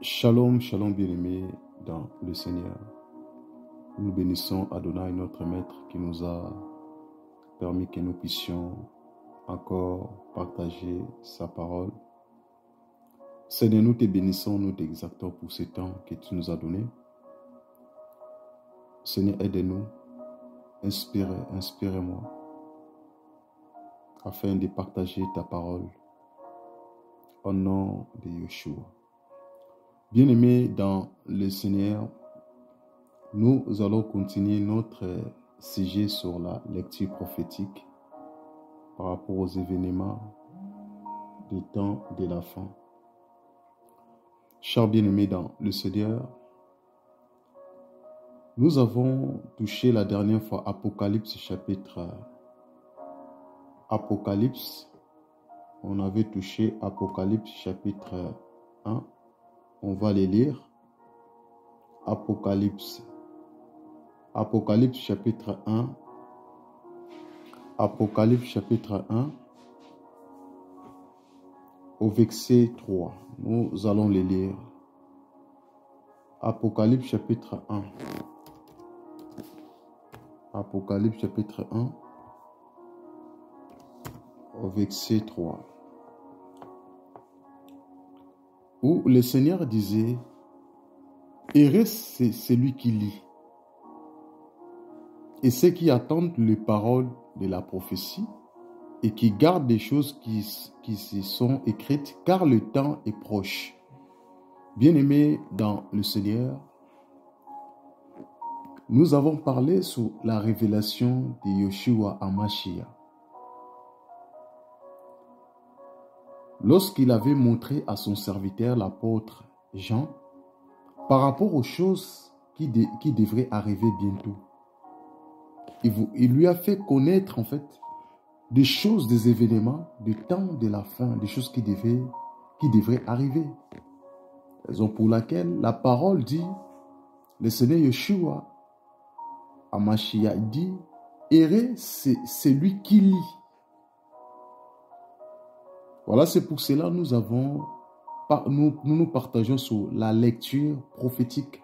Shalom, shalom bien-aimés dans le Seigneur. Nous bénissons Adonai, notre Maître, qui nous a permis que nous puissions encore partager sa parole. Seigneur, nous te bénissons, nous t'exaltons pour ce temps que tu nous as donné. Seigneur, aide-nous, inspirez-moi, afin de partager ta parole au nom de Yeshua. Bien-aimés dans le Seigneur, nous allons continuer notre sujet sur la lecture prophétique par rapport aux événements du temps de la fin. Chers bien-aimés dans le Seigneur, nous avons touché la dernière fois Apocalypse chapitre Apocalypse. On avait touché Apocalypse chapitre 1. On va les lire. Apocalypse chapitre 1. Apocalypse chapitre 1 au verset 3. Nous allons les lire. Apocalypse chapitre 1. Apocalypse chapitre 1 au verset 3. Où le Seigneur disait, « Heureux c'est celui qui lit, et ceux qui attendent les paroles de la prophétie, et qui gardent des choses qui se sont écrites, car le temps est proche. » Bien-aimés dans le Seigneur, nous avons parlé sur la révélation de Yeshua HaMashiach. Lorsqu'il avait montré à son serviteur, l'apôtre Jean, par rapport aux choses qui devraient arriver bientôt. Il lui a fait connaître en fait des choses, des événements, du temps de la fin, des choses qui devraient arriver. Raison pour laquelle la parole dit, le Seigneur Yeshua HaMashiach dit, « Heureux c'est celui qui lit. » Voilà, c'est pour cela que nous partageons sur la lecture prophétique.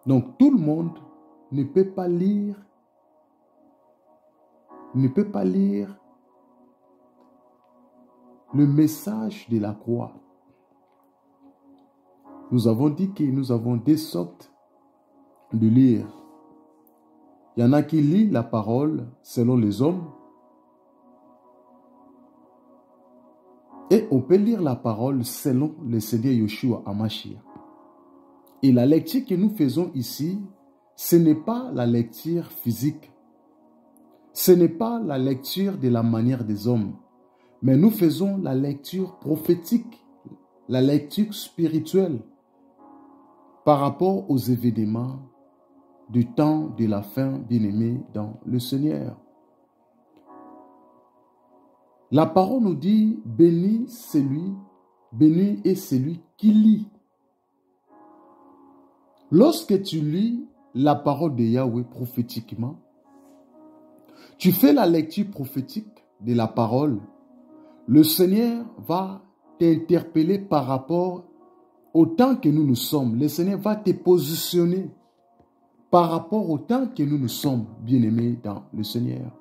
Donc, tout le monde ne peut pas lire le message de la croix. Nous avons dit que nous avons deux sortes de lire. Il y en a qui lisent la parole selon les hommes. Et on peut lire la parole selon le Seigneur Yeshua HaMashiach. Et la lecture que nous faisons ici, ce n'est pas la lecture physique. Ce n'est pas la lecture de la manière des hommes. Mais nous faisons la lecture prophétique, la lecture spirituelle par rapport aux événements du temps de la fin, bien-aimés dans le Seigneur. La parole nous dit, béni est celui qui lit. Lorsque tu lis la parole de Yahweh prophétiquement, tu fais la lecture prophétique de la parole, le Seigneur va t'interpeller par rapport au temps que nous sommes. Le Seigneur va te positionner par rapport au temps que nous sommes, bien-aimés dans le Seigneur.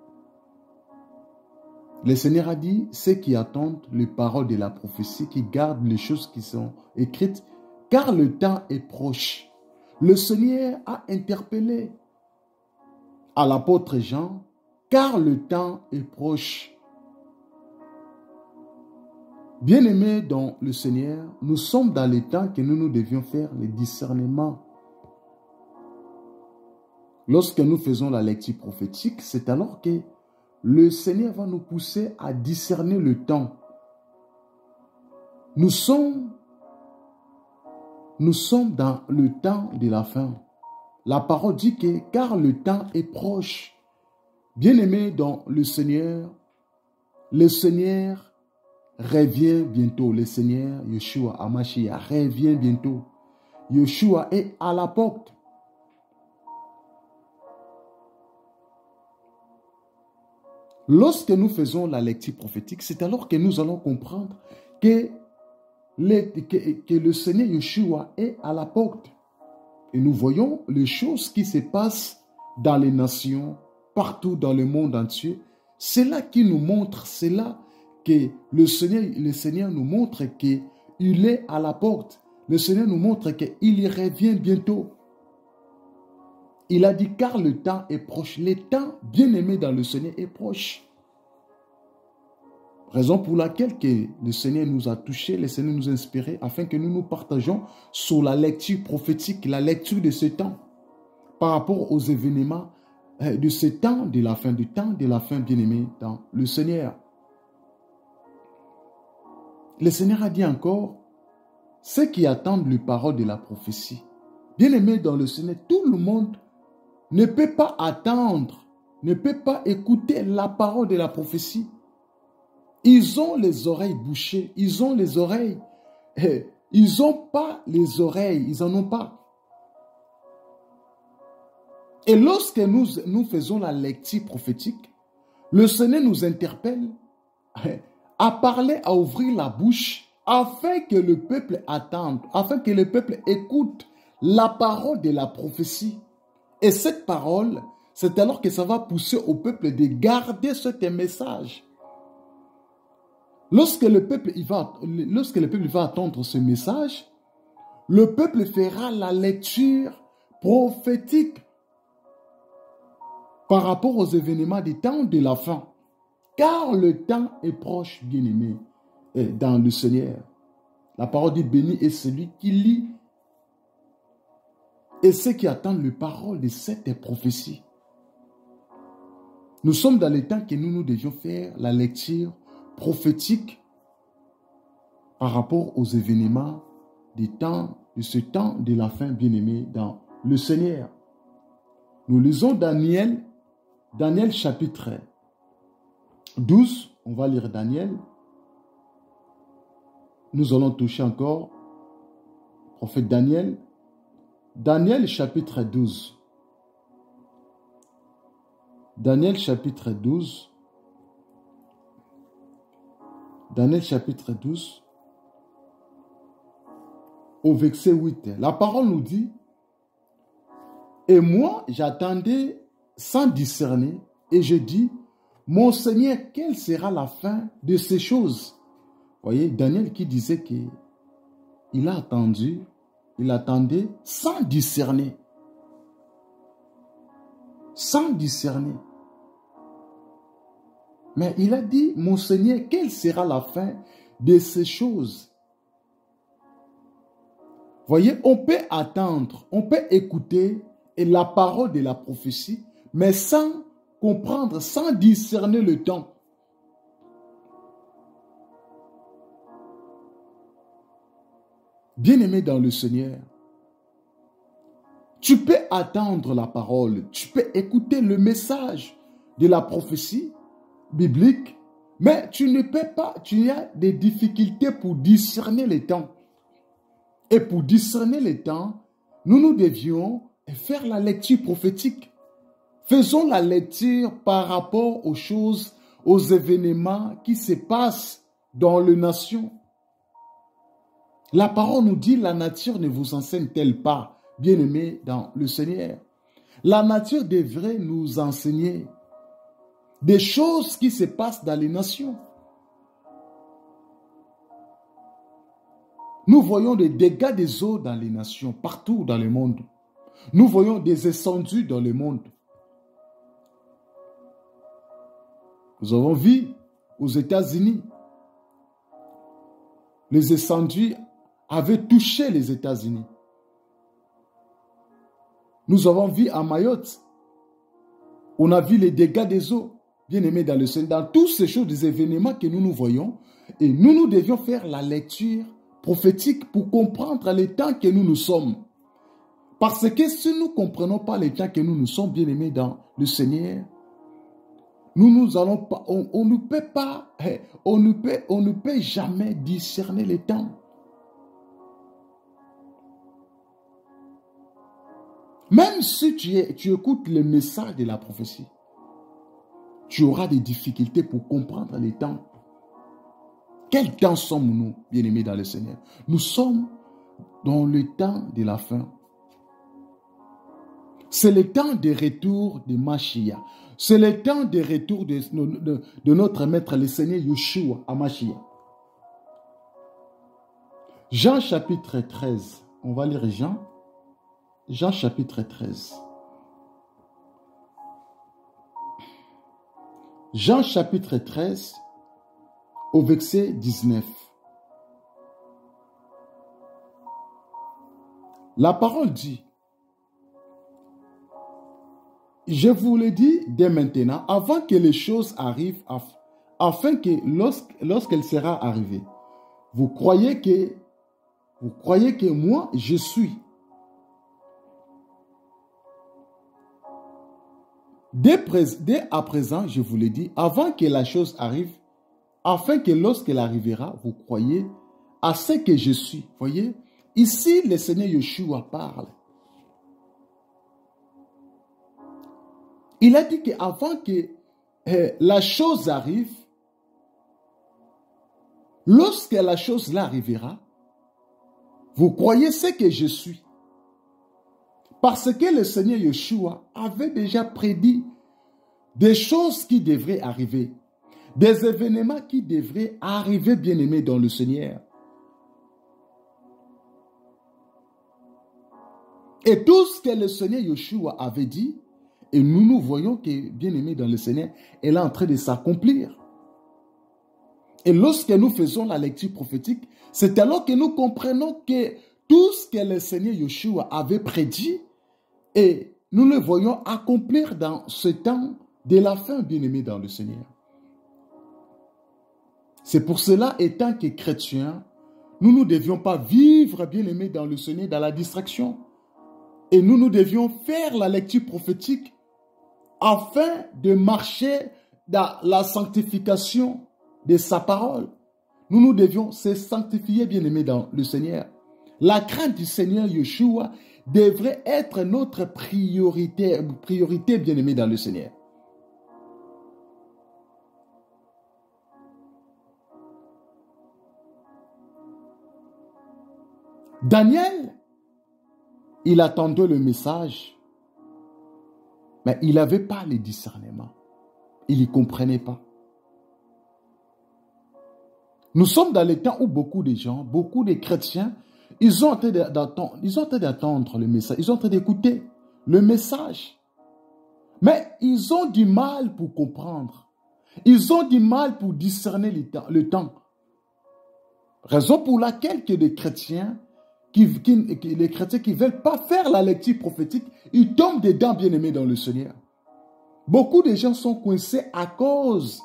Le Seigneur a dit, ceux qui attendent les paroles de la prophétie, qui gardent les choses qui sont écrites, car le temps est proche. Le Seigneur a interpellé à l'apôtre Jean, car le temps est proche. Bien-aimés dans le Seigneur, nous sommes dans le temps que nous devions faire le discernement. Lorsque nous faisons la lecture prophétique, c'est alors que le Seigneur va nous pousser à discerner le temps. Nous sommes dans le temps de la fin. La parole dit que car le temps est proche. Bien-aimés dans le Seigneur revient bientôt. Le Seigneur Yeshua HaMashiach revient bientôt. Yeshua est à la porte. Lorsque nous faisons la lecture prophétique, c'est alors que nous allons comprendre que que le Seigneur Yeshua est à la porte. Et nous voyons les choses qui se passent dans les nations, partout dans le monde entier. C'est là qui nous montre, c'est là que le Seigneur nous montre qu'il est à la porte. Le Seigneur nous montre qu'il y revient bientôt. Il a dit car le temps est proche. Le temps bien-aimé dans le Seigneur est proche. Raison pour laquelle que le Seigneur nous a touchés, le Seigneur nous a inspirés afin que nous nous partageons sur la lecture prophétique, la lecture de ce temps par rapport aux événements de ce temps, de la fin du temps, de la fin bien-aimé dans le Seigneur. Le Seigneur a dit encore, ceux qui attendent les paroles de la prophétie, bien-aimé dans le Seigneur, tout le monde ne peut pas attendre, ne peut pas écouter la parole de la prophétie. Ils ont les oreilles bouchées, ils ont les oreilles, ils n'ont pas les oreilles, ils n'en ont pas. Et lorsque nous faisons la lecture prophétique, le Seigneur nous interpelle à parler, à ouvrir la bouche, afin que le peuple attende, afin que le peuple écoute la parole de la prophétie. Et cette parole, c'est alors que ça va pousser au peuple de garder ce message. Lorsque le peuple va attendre ce message, le peuple fera la lecture prophétique par rapport aux événements des temps de la fin. Car le temps est proche, bien-aimé, dans le Seigneur. La parole dit, béni est celui qui lit et ceux qui attendent les paroles de cette prophétie. Nous sommes dans le temps que nous devions faire la lecture prophétique par rapport aux événements des temps, de ce temps de la fin, bien-aimé, dans le Seigneur. Nous lisons Daniel chapitre 12, on va lire Daniel. Nous allons toucher encore prophète Daniel. Daniel chapitre 12. Daniel chapitre 12. Daniel chapitre 12. Au verset 8. La parole nous dit, et moi j'attendais sans discerner, et je dis, mon Seigneur, quelle sera la fin de ces choses? Voyez, Daniel qui disait qu'il a attendu, il attendait sans discerner. Sans discerner. Mais il a dit, mon Seigneur, quelle sera la fin de ces choses? Voyez, on peut attendre, on peut écouter la parole de la prophétie, mais sans comprendre, sans discerner le temps. Bien-aimé dans le Seigneur, tu peux attendre la parole, tu peux écouter le message de la prophétie biblique, mais tu ne peux pas, tu as des difficultés pour discerner les temps. Et pour discerner les temps, nous devions faire la lecture prophétique. Faisons la lecture par rapport aux choses, aux événements qui se passent dans les nations. La parole nous dit, la nature ne vous enseigne-t-elle pas, bien-aimés dans le Seigneur? La nature devrait nous enseigner des choses qui se passent dans les nations. Nous voyons des dégâts des eaux dans les nations, partout dans le monde. Nous voyons des incendies dans le monde. Nous avons vu aux États-Unis, les incendies avaient touché les États-Unis. Nous avons vu à Mayotte, on a vu les dégâts des eaux, bien aimés dans le Seigneur, dans toutes ces choses, des événements que nous voyons, et nous devions faire la lecture prophétique pour comprendre les temps que nous sommes. Parce que si nous ne comprenons pas les temps que nous sommes, bien aimés dans le Seigneur, nous allons pas, on ne peut pas, on ne peut jamais discerner les temps. Même si tu écoutes le message de la prophétie, tu auras des difficultés pour comprendre les temps. Quel temps sommes-nous, bien-aimés dans le Seigneur? Nous sommes dans le temps de la fin. C'est le temps de retour de Mashiach. C'est le temps de retour de notre Maître, le Seigneur Yeshua, à Mashiach. Jean chapitre 13. On va lire Jean. Jean chapitre 13. Jean chapitre 13 au verset 19. La parole dit, je vous le dis dès maintenant, avant que les choses arrivent, afin que lorsqu'elle sera arrivée, vous croyez que moi, je suis. Dès à présent, je vous le dis, avant que la chose arrive, afin que lorsqu'elle arrivera, vous croyez à ce que je suis. Voyez, ici, le Seigneur Yeshua parle. Il a dit qu'avant que la chose arrive, lorsque la chose là arrivera, vous croyez ce que je suis. Parce que le Seigneur Yeshua avait déjà prédit des choses qui devraient arriver, des événements qui devraient arriver, bien-aimés dans le Seigneur. Et tout ce que le Seigneur Yeshua avait dit, et nous voyons que, bien-aimés dans le Seigneur, elle est en train de s'accomplir. Et lorsque nous faisons la lecture prophétique, c'est alors que nous comprenons que tout ce que le Seigneur Yeshua avait prédit, et nous le voyons accomplir dans ce temps de la fin, bien-aimés dans le Seigneur. C'est pour cela, étant que chrétiens, nous ne devions pas vivre, bien-aimés dans le Seigneur, dans la distraction. Et nous devions faire la lecture prophétique afin de marcher dans la sanctification de sa parole. Nous devions se sanctifier, bien-aimés dans le Seigneur. La crainte du Seigneur Yeshua devrait être notre priorité, bien-aimés dans le Seigneur. Daniel, il attendait le message, mais il n'avait pas le discernement. Il n'y comprenait pas. Nous sommes dans les temps où beaucoup de gens, beaucoup de chrétiens, ils sont en train d'attendre le message, ils sont en train d'écouter le message. Mais ils ont du mal pour comprendre. Ils ont du mal pour discerner le temps. Raison pour laquelle que les chrétiens qui ne veulent pas faire la lecture prophétique, ils tombent dedans, bien-aimés dans le Seigneur. Beaucoup de gens sont coincés à cause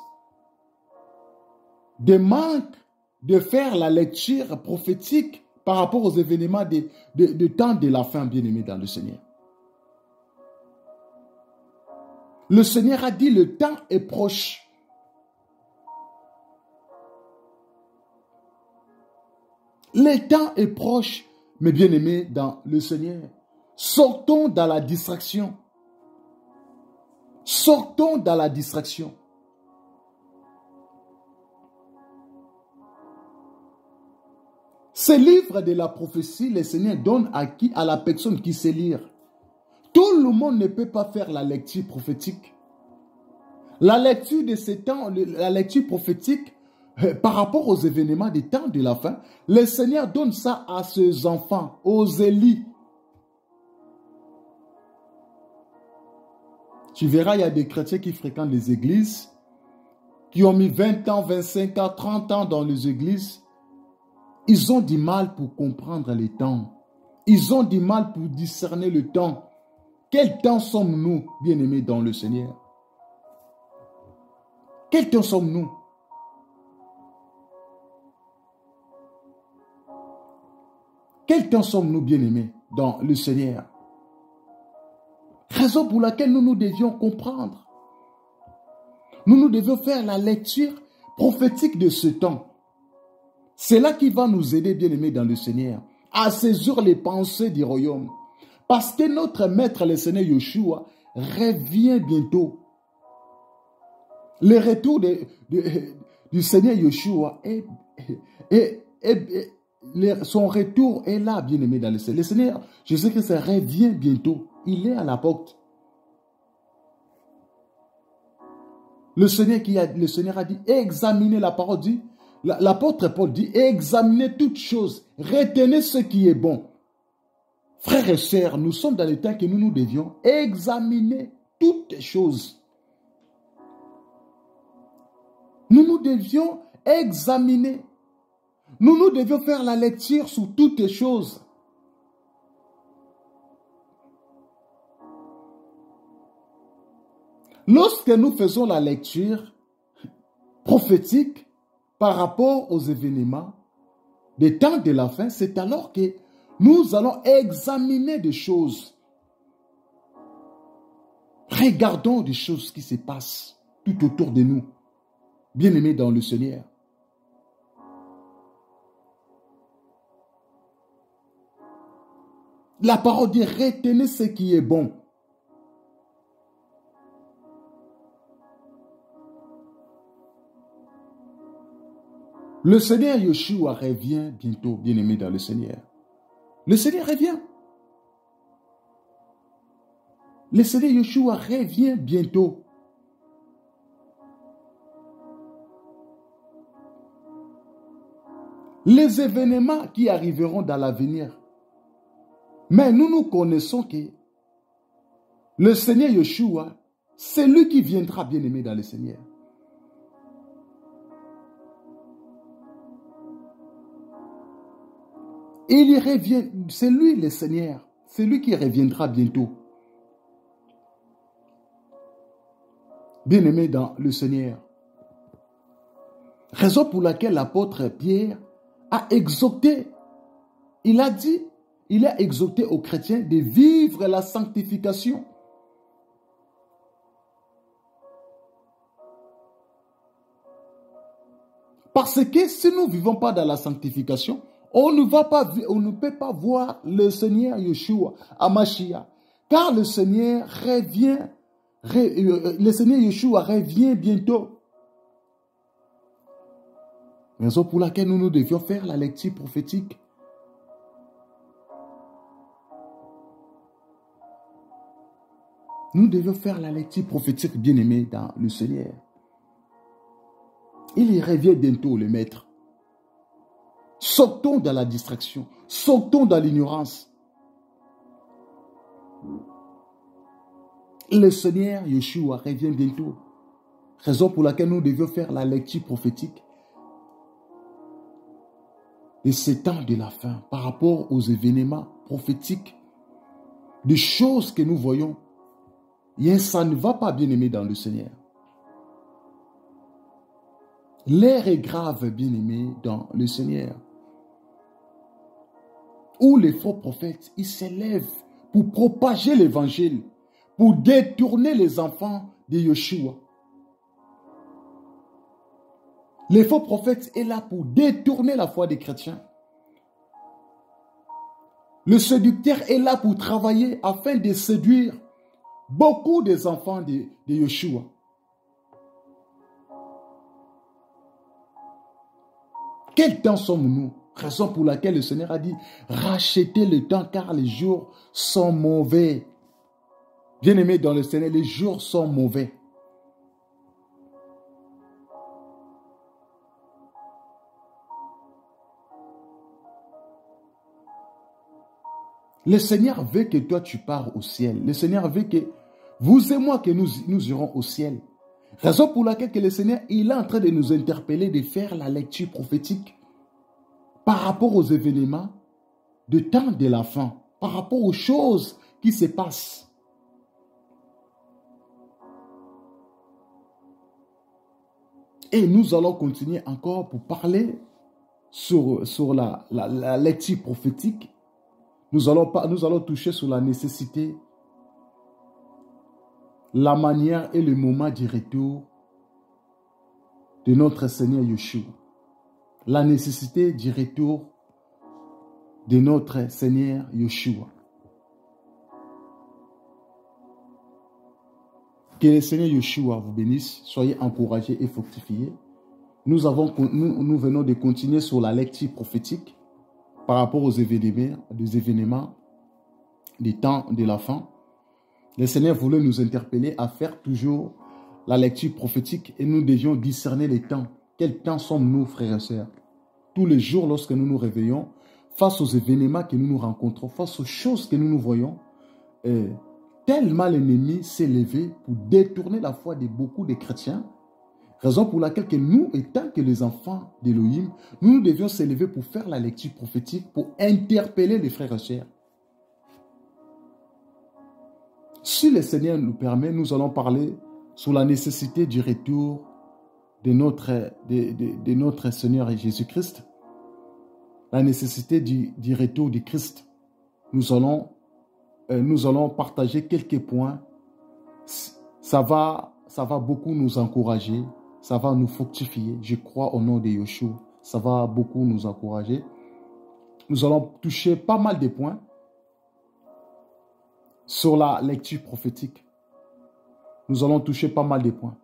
des manques de faire la lecture prophétique par rapport aux événements de temps de la fin, bien-aimés dans le Seigneur. Le Seigneur a dit, le temps est proche. Le temps est proche, mes bien-aimés dans le Seigneur. Sortons dans la distraction. Sortons dans la distraction. Ce livre de la prophétie, le Seigneur donne à qui? À la personne qui sait lire. Tout le monde ne peut pas faire la lecture prophétique. La lecture de ces temps, la lecture prophétique, par rapport aux événements des temps de la fin, le Seigneur donne ça à ses enfants, aux élites. Tu verras, il y a des chrétiens qui fréquentent les églises, qui ont mis 20 ans, 25 ans, 30 ans dans les églises. Ils ont du mal pour comprendre les temps. Ils ont du mal pour discerner le temps. Quel temps sommes-nous, bien-aimés dans le Seigneur? Quel temps sommes-nous? Quel temps sommes-nous, bien-aimés, dans le Seigneur? Raison pour laquelle nous devions comprendre. Nous devions faire la lecture prophétique de ce temps. C'est là qui va nous aider, bien-aimés, dans le Seigneur, à saisir les pensées du royaume. Parce que notre Maître, le Seigneur Yeshua, revient bientôt. Le retour du Seigneur Yeshua son retour est là, bien-aimé dans le Seigneur. Le Seigneur, Jésus-Christ revient bientôt. Il est à la porte. Le Seigneur a dit, examinez la parole, dit, l'apôtre Paul dit, examinez toutes choses, retenez ce qui est bon. Frères et sœurs, nous sommes dans le temps que nous devions examiner toutes choses. Nous devions examiner. Nous devions faire la lecture sur toutes les choses. Lorsque nous faisons la lecture prophétique par rapport aux événements des temps de la fin, c'est alors que nous allons examiner des choses. Regardons des choses qui se passent tout autour de nous, bien-aimés dans le Seigneur. La parole dit, retenez ce qui est bon. Le Seigneur Yeshua revient bientôt, bien-aimé dans le Seigneur. Le Seigneur revient. Le Seigneur Yeshua revient bientôt. Les événements qui arriveront dans l'avenir. Mais nous connaissons que le Seigneur Yeshua, c'est lui qui viendra, bien-aimé dans le Seigneur. Il revient, c'est lui le Seigneur, c'est lui qui reviendra bientôt. Bien-aimé dans le Seigneur. Raison pour laquelle l'apôtre Pierre a exhorté, il a exhorté aux chrétiens de vivre la sanctification. Parce que si nous ne vivons pas dans la sanctification, on ne peut pas voir le Seigneur Yeshua à Mashiach. Car le Seigneur revient, le Seigneur Yeshua revient bientôt. Raison pour laquelle nous devions faire la lecture prophétique. Nous devions faire la lecture prophétique, bien-aimé dans le Seigneur. Il revient bientôt, le Maître. Sortons dans la distraction. Sortons dans l'ignorance. Le Seigneur Yeshua revient bientôt. Raison pour laquelle nous devions faire la lecture prophétique de ces temps de la fin par rapport aux événements prophétiques, des choses que nous voyons. Et ça ne va pas, bien-aimé dans le Seigneur. L'heure est grave, bien-aimé dans le Seigneur. Où les faux prophètes, ils s'élèvent pour propager l'évangile, pour détourner les enfants de Yeshua. Les faux prophètes sont là pour détourner la foi des chrétiens. Le séducteur est là pour travailler afin de séduire beaucoup des enfants de Yeshua. Quel temps sommes-nous? Raison pour laquelle le Seigneur a dit, rachetez le temps car les jours sont mauvais. Bien-aimés dans le Seigneur, les jours sont mauvais. Le Seigneur veut que toi tu pars au ciel. Le Seigneur veut que vous et moi que nous irons au ciel. Raison pour laquelle que le Seigneur il est en train de nous interpeller de faire la lecture prophétique par rapport aux événements de temps de la fin, par rapport aux choses qui se passent. Et nous allons continuer encore pour parler sur la lecture prophétique. Nous allons toucher sur la nécessité, la manière et le moment du retour de notre Seigneur Yeshua. La nécessité du retour de notre Seigneur Yeshua. Que le Seigneur Yeshua vous bénisse. Soyez encouragés et fortifiés. Nous venons de continuer sur la lecture prophétique par rapport aux événements des temps de la fin. Le Seigneur voulait nous interpeller à faire toujours la lecture prophétique et nous devions discerner les temps. Quels temps sommes-nous, frères et sœurs? Tous les jours, lorsque nous nous réveillons, face aux événements que nous nous rencontrons, face aux choses que nous nous voyons, tellement l'ennemi s'est levé pour détourner la foi de beaucoup de chrétiens, raison pour laquelle que nous, étant que les enfants d'Élohim, nous devions s'élever pour faire la lecture prophétique, pour interpeller les frères et sœurs. Si le Seigneur nous permet, nous allons parler sur la nécessité du retour de notre Seigneur Jésus-Christ, la nécessité du retour du Christ. Nous allons partager quelques points. Ça va beaucoup nous encourager, ça va nous fortifier. Je crois au nom de Yeshua, ça va beaucoup nous encourager. Nous allons toucher pas mal de points sur la lecture prophétique. Nous allons toucher pas mal de points.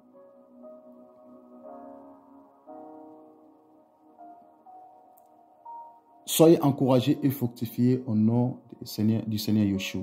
Soyez encouragés et fortifiés au nom du Seigneur Yeshua.